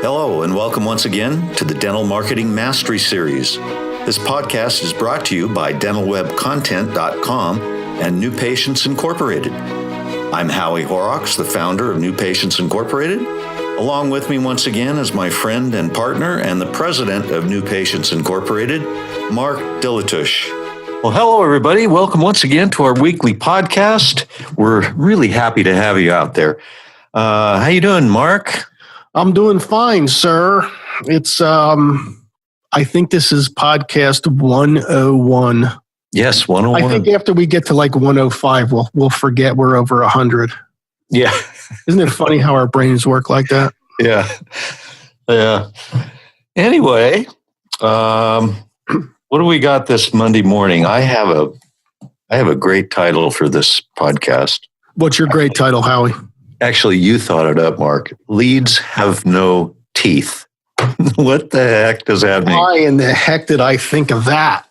Hello, and welcome once again to the Dental Marketing Mastery Series. This podcast is brought to you by dentalwebcontent.com and New Patients Incorporated. I'm Howie Horrocks, the founder of New Patients Incorporated. Along with me once again is my friend and partner and the president of New Patients Incorporated, Mark Dilatush. Well, hello, everybody. Welcome once again to our weekly podcast. We're really happy to have you out there. How you doing, Mark? I'm doing fine, sir. It's, I think this is podcast 101. Yes, 101. I think after we get to like 105, we'll forget we're over 100. Yeah. Isn't it funny how our brains work like that? Yeah. Yeah. Anyway, what do we got this Monday morning? I have a great title for this podcast. What's your great title, Howie? Actually, you thought it up, Mark. Leads have no teeth. What the heck does that mean? Why in the heck did I think of that?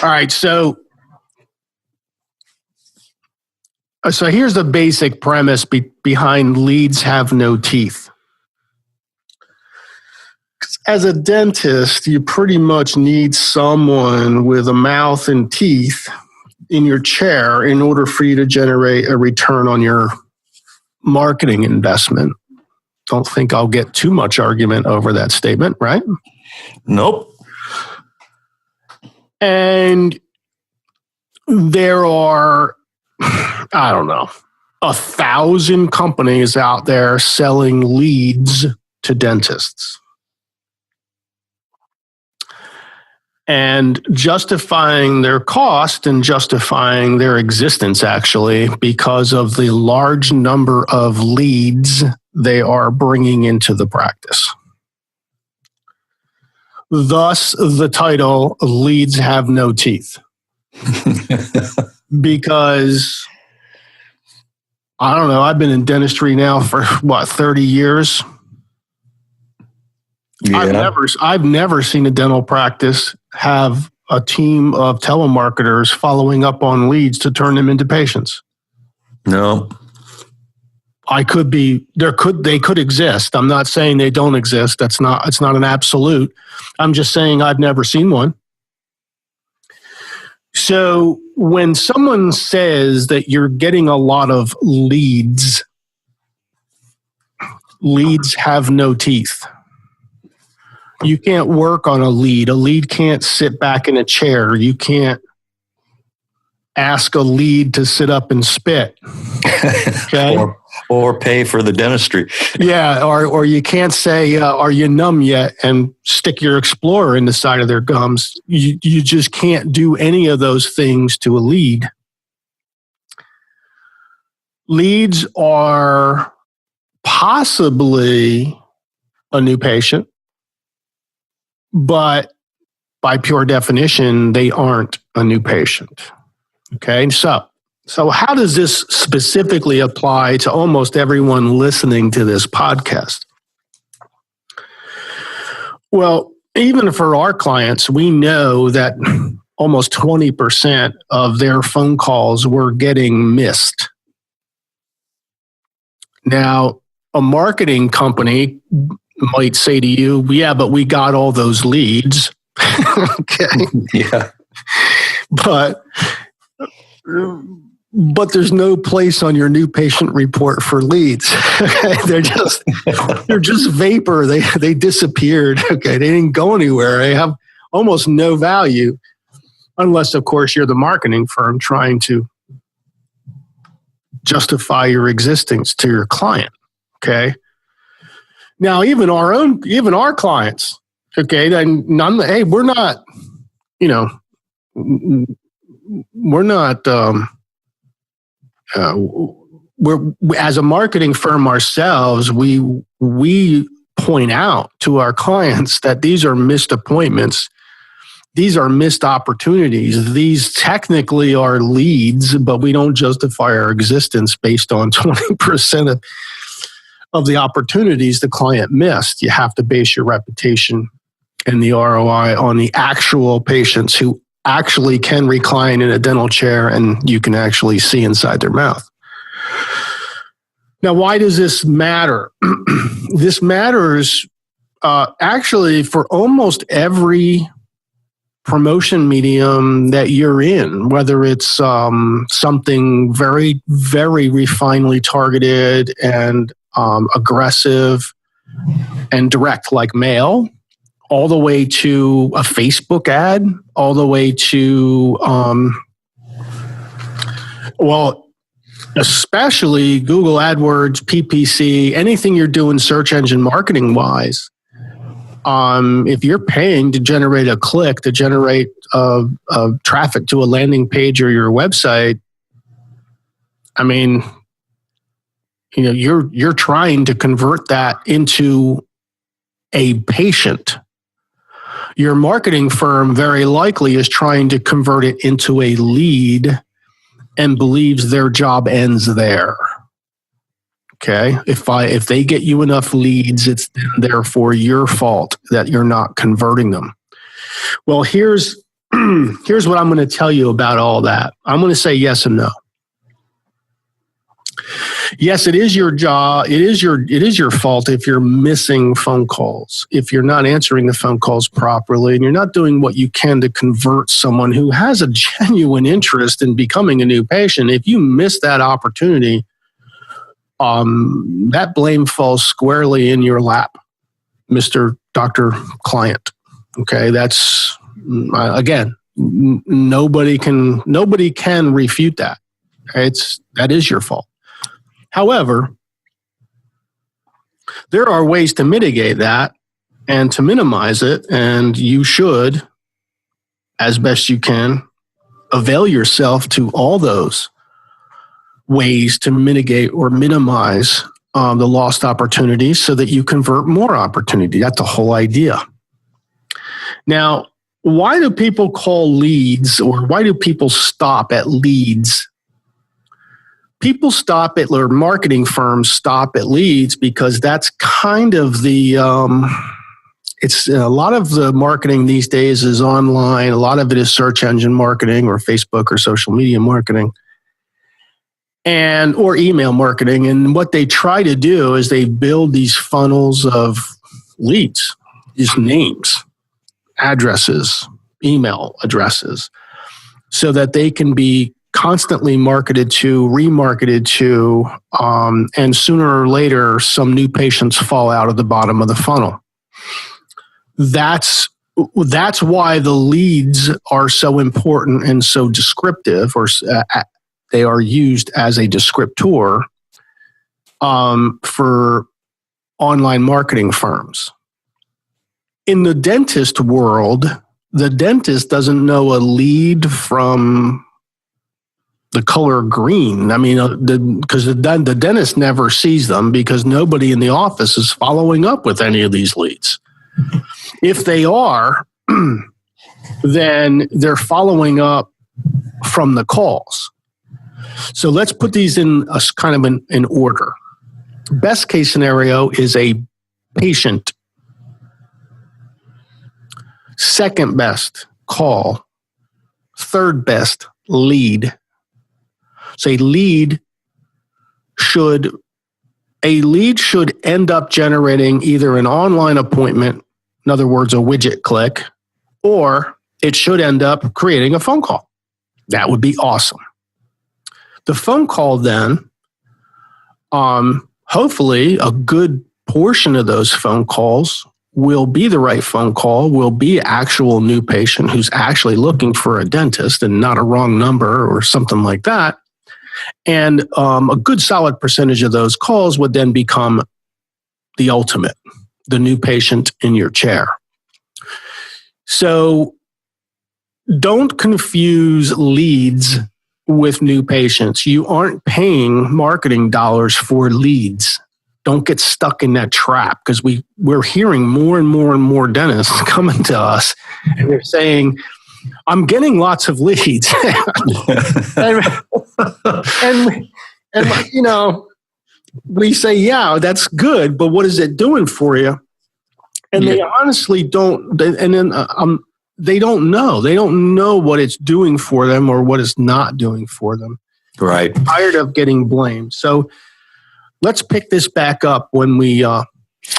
All right, so here's the basic premise behind leads have no teeth. As a dentist, you pretty much need someone with a mouth and teeth in your chair in order for you to generate a return on your marketing investment. Don't think I'll get too much argument over that statement, right? Nope. And there are, 1,000 companies out there selling leads to dentists. And justifying their cost and justifying their existence, actually, because of the large number of leads they are bringing into the practice. Thus, the title, Leads Have No Teeth. Because, I've been in dentistry now for, 30 years? Yeah. I've never seen a dental practice have a team of telemarketers following up on leads to turn them into patients. No. They could exist. I'm not saying they don't exist. It's not an absolute. I'm just saying I've never seen one. So when someone says that you're getting a lot of leads have no teeth. You can't work on a lead. A lead can't sit back in a chair. You can't ask a lead to sit up and spit. Okay? or pay for the dentistry. Yeah, or you can't say, are you numb yet? And stick your Explorer in the side of their gums. You just can't do any of those things to a lead. Leads are possibly a new patient, but by pure definition, they aren't a new patient. Okay, so how does this specifically apply to almost everyone listening to this podcast? Well, even for our clients, we know that almost 20% of their phone calls were getting missed. Now, a marketing company might say to you, yeah, but we got all those leads. Okay. Yeah. But there's no place on your new patient report for leads. They're just vapor. They disappeared. Okay. They didn't go anywhere. They have almost no value unless, of course, you're the marketing firm trying to justify your existence to your client. Okay. Now, even our clients, okay, then hey, we're not, we're as a marketing firm ourselves, we point out to our clients that these are missed appointments. These are missed opportunities. These technically are leads, but we don't justify our existence based on 20% of the opportunities the client missed. You have to base your reputation and the ROI on the actual patients who actually can recline in a dental chair and you can actually see inside their mouth. Now, why does this matter? This matters actually for almost every promotion medium that you're in, whether it's something very, very refinedly targeted and aggressive and direct like mail, all the way to a Facebook ad, all the way to, especially Google AdWords, PPC, anything you're doing search engine marketing wise. If you're paying to generate a click, to generate traffic to a landing page or your website, I mean, you're trying to convert that into a patient. Your marketing firm very likely is trying to convert it into a lead and believes their job ends there. Okay. If they get you enough leads, it's therefore your fault that you're not converting them. Well, here's what I'm going to tell you about all that. I'm going to say yes and no. Yes, it is your job. It is your fault if you're missing phone calls, if you're not answering the phone calls properly, and you're not doing what you can to convert someone who has a genuine interest in becoming a new patient. If you miss that opportunity, that blame falls squarely in your lap, Mr. Dr. Client. Okay, that's again, nobody can refute that. That is your fault. However, there are ways to mitigate that and to minimize it, and you should, as best you can, avail yourself to all those ways to mitigate or minimize the lost opportunities so that you convert more opportunity. That's the whole idea. Now, why do people call leads, or why do people stop at leads? People stop at, or marketing firms stop at leads because that's kind of the, it's a lot of the marketing these days is online. A lot of it is search engine marketing or Facebook or social media marketing or email marketing. And what they try to do is they build these funnels of leads, these names, addresses, email addresses, so that they can be constantly marketed to, remarketed to, and sooner or later, some new patients fall out of the bottom of the funnel. That's why the leads are so important and so descriptive, or they are used as a descriptor for online marketing firms. In the dentist world, the dentist doesn't know a lead from the color green. I mean, because the dentist never sees them because nobody in the office is following up with any of these leads. If they are, then they're following up from the calls. So let's put these in a kind of in order. Best case scenario is a patient. Second best, call. Third best, lead. So a lead should end up generating either an online appointment, in other words, a widget click, or it should end up creating a phone call. That would be awesome. The phone call then, hopefully a good portion of those phone calls will be the right phone call, will be actual new patient who's actually looking for a dentist and not a wrong number or something like that. And a good solid percentage of those calls would then become the ultimate, the new patient in your chair. So don't confuse leads with new patients. You aren't paying marketing dollars for leads. Don't get stuck in that trap, because we're hearing more and more and more dentists coming to us and they're saying, I'm getting lots of leads. and you know, we say, yeah, that's good, but what is it doing for you? And they honestly don't, and then they don't know. They don't know what it's doing for them or what it's not doing for them. Right. They're tired of getting blamed. So let's pick this back up when we come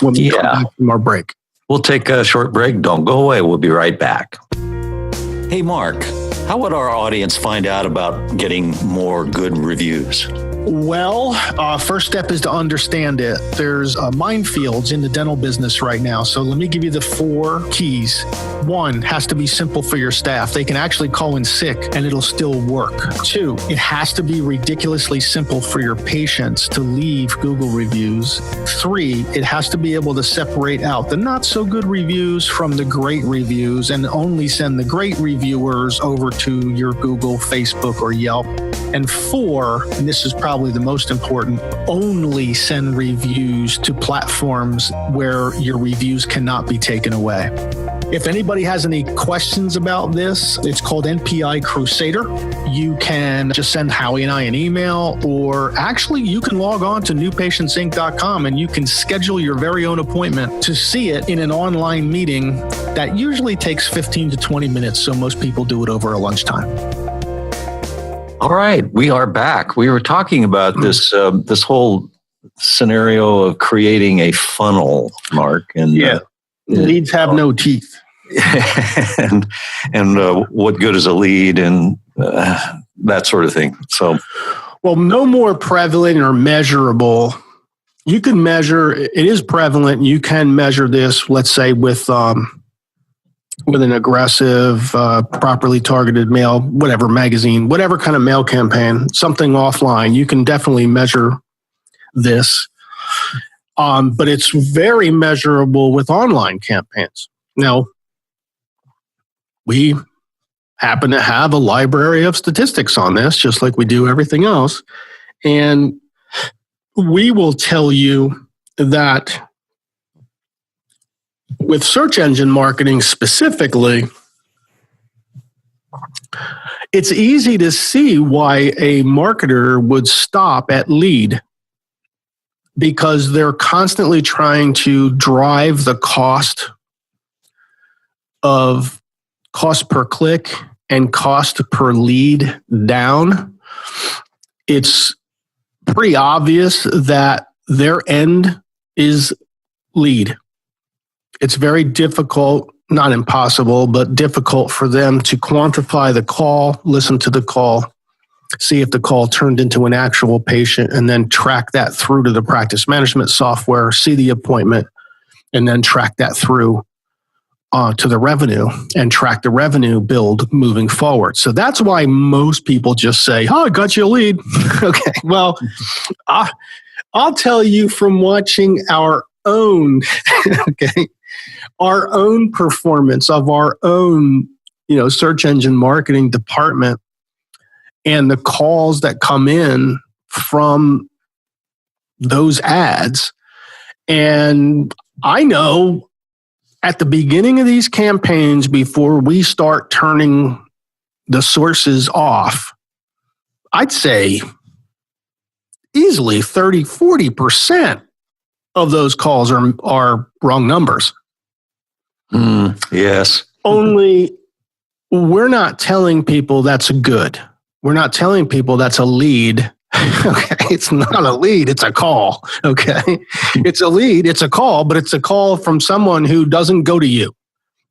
back from our break. We'll take a short break. Don't go away. We'll be right back. Hey, Mark, how would our audience find out about getting more good reviews? Well, first step is to understand it. There's minefields in the dental business right now. So let me give you the 4 keys. 1, has to be simple for your staff. They can actually call in sick and it'll still work. 2, it has to be ridiculously simple for your patients to leave Google reviews. 3, it has to be able to separate out the not so good reviews from the great reviews and only send the great reviewers over to your Google, Facebook, or Yelp. And 4, and this is probably the most important, only send reviews to platforms where your reviews cannot be taken away. If anybody has any questions about this, it's called NPI Crusader. You can just send Howie and I an email, or actually you can log on to newpatientsinc.com and you can schedule your very own appointment to see it in an online meeting that usually takes 15 to 20 minutes. So most people do it over a lunchtime. All right, we are back. We were talking about this whole scenario of creating a funnel, Mark, and leads have no teeth. and what good is a lead, and that sort of thing. So, well, no more prevalent or measurable. You can measure. It is prevalent. You can measure this. Let's say with an aggressive, properly targeted mail, whatever magazine, whatever kind of mail campaign, something offline, you can definitely measure this. But it's very measurable with online campaigns. Now, we happen to have a library of statistics on this, just like we do everything else. And we will tell you that with search engine marketing specifically, it's easy to see why a marketer would stop at lead, because they're constantly trying to drive the cost per click and cost per lead down. It's pretty obvious that their end is lead. It's very difficult, not impossible, but difficult for them to quantify the call, listen to the call, see if the call turned into an actual patient, and then track that through to the practice management software, see the appointment, and then track that through to the revenue and track the revenue build moving forward. So that's why most people just say, "Oh, I got you a lead." Okay, well, I'll tell you from watching our own, our own performance of our own, search engine marketing department, and the calls that come in from those ads. And I know at the beginning of these campaigns, before we start turning the sources off, I'd say easily 30, 40% of those calls are wrong numbers. Yes. Only we're not telling people that's good. We're not telling people that's a lead. Okay. It's not a lead. It's a call. Okay. It's a lead. It's a call, but it's a call from someone who doesn't go to you.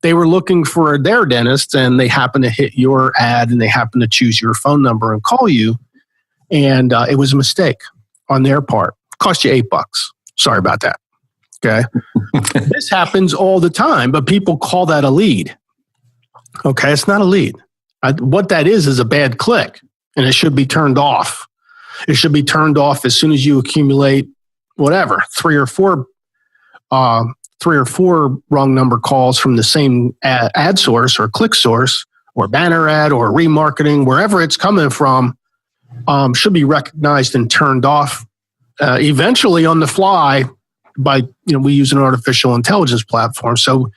They were looking for their dentist and they happen to hit your ad and they happen to choose your phone number and call you. And it was a mistake on their part. Cost you $8. Sorry about that. Okay. This happens all the time, but people call that a lead. Okay. It's not a lead. What that is a bad click, and it should be turned off. It should be turned off as soon as you accumulate whatever, three or four wrong number calls from the same ad source or click source or banner ad or remarketing, wherever it's coming from, should be recognized and turned off eventually on the fly by, we use an artificial intelligence platform. So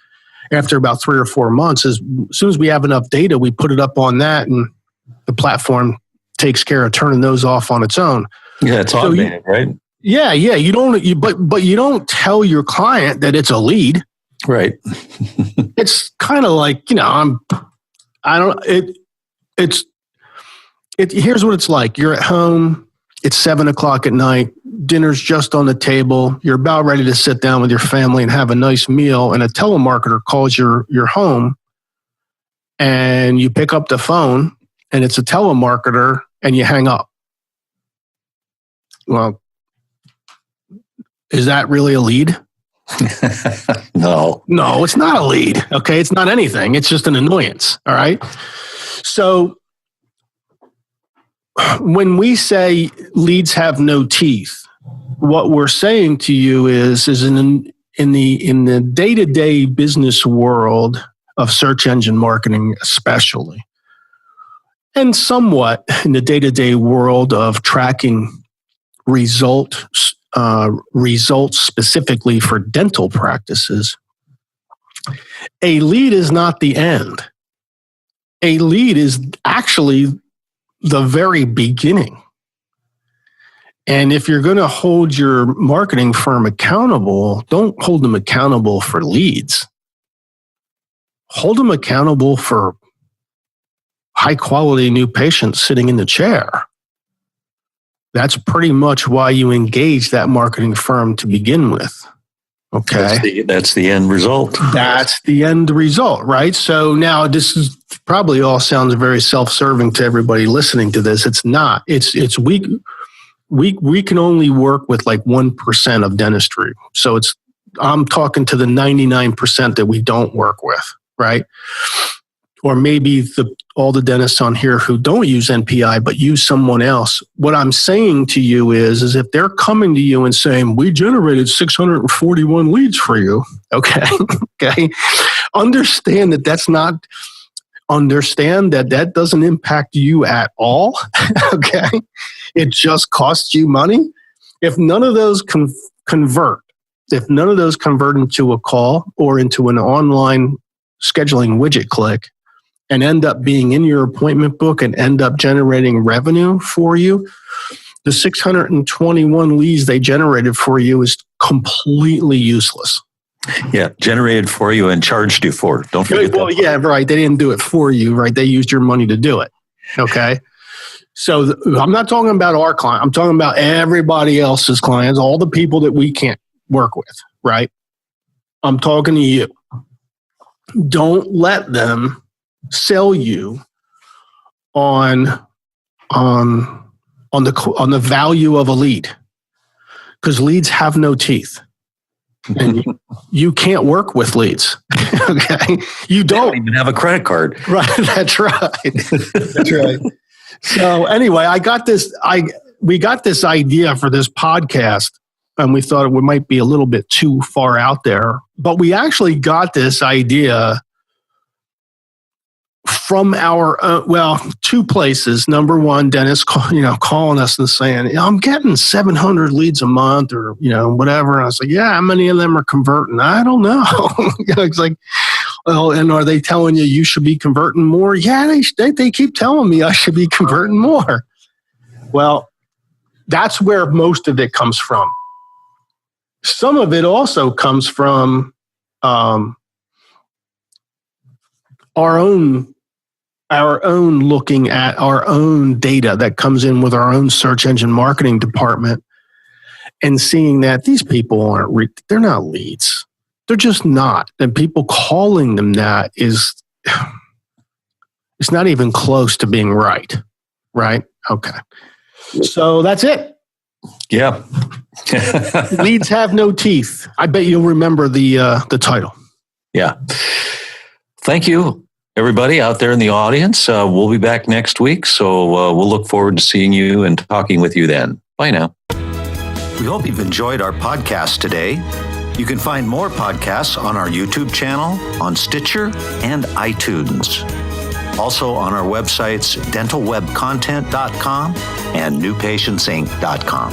after about 3 or 4 months, as soon as we have enough data, we put it up on that and the platform takes care of turning those off on its own. Yeah, it's automated, right? Yeah. But you don't tell your client that it's a lead. Right. It's kind of like, here's what it's like. You're at home, It's 7:00 at night. Dinner's just on the table. You're about ready to sit down with your family and have a nice meal. And a telemarketer calls your home, and you pick up the phone, and it's a telemarketer, and you hang up. Well, is that really a lead? No, it's not a lead. Okay. It's not anything. It's just an annoyance. All right. So when we say leads have no teeth, what we're saying to you is in the day-to-day business world of search engine marketing, especially, and somewhat in the day-to-day world of tracking results specifically for dental practices, a lead is not the end. A lead is actually the very beginning. And if you're going to hold your marketing firm accountable, don't hold them accountable for leads. Hold them accountable for high quality new patients sitting in the chair. That's pretty much why you engage that marketing firm to begin with. Okay. That's the end result. That's the end result, right? So now this is probably all sounds very self-serving to everybody listening to this. It's not. It's we can only work with like 1% of dentistry. So I'm talking to the 99% that we don't work with, right? Or maybe all the dentists on here who don't use NPI but use someone else. What I'm saying to you is if they're coming to you and saying, we generated 641 leads for you, okay, understand that that doesn't impact you at all, okay? It just costs you money. If none of those convert into a call or into an online scheduling widget click, and end up being in your appointment book and end up generating revenue for you, the 621 leads they generated for you is completely useless. Yeah, generated for you and charged you for it. Don't forget that. Yeah, right. They didn't do it for you, right? They used your money to do it. Okay. So I'm not talking about our client. I'm talking about everybody else's clients, all the people that we can't work with, right? I'm talking to you. Don't let them sell you on the value of a lead, because leads have no teeth, and you can't work with leads. Okay, you don't even have a credit card. Right, that's right. That's right. So anyway, we got this idea for this podcast, and we thought it might be a little bit too far out there, but we actually got this idea from our two places. Number one, Dennis, calling us and saying, I'm getting 700 leads a month, or whatever. And I was like, yeah, how many of them are converting? I don't know. It's like, well, and are they telling you should be converting more? Yeah, they keep telling me I should be converting more. Well, that's where most of it comes from. Some of it also comes from our own looking at our own data that comes in with our own search engine marketing department, and seeing that these people they're not leads. They're just not. And people calling them that it's not even close to being right. Right? Okay. So that's it. Yeah. Leads have no teeth. I bet you'll remember the title. Yeah. Thank you, everybody out there in the audience. We'll be back next week, so we'll look forward to seeing you and talking with you then. Bye now. We hope you've enjoyed our podcast today. You can find more podcasts on our YouTube channel, on Stitcher, and iTunes. Also on our websites, dentalwebcontent.com and newpatientsinc.com.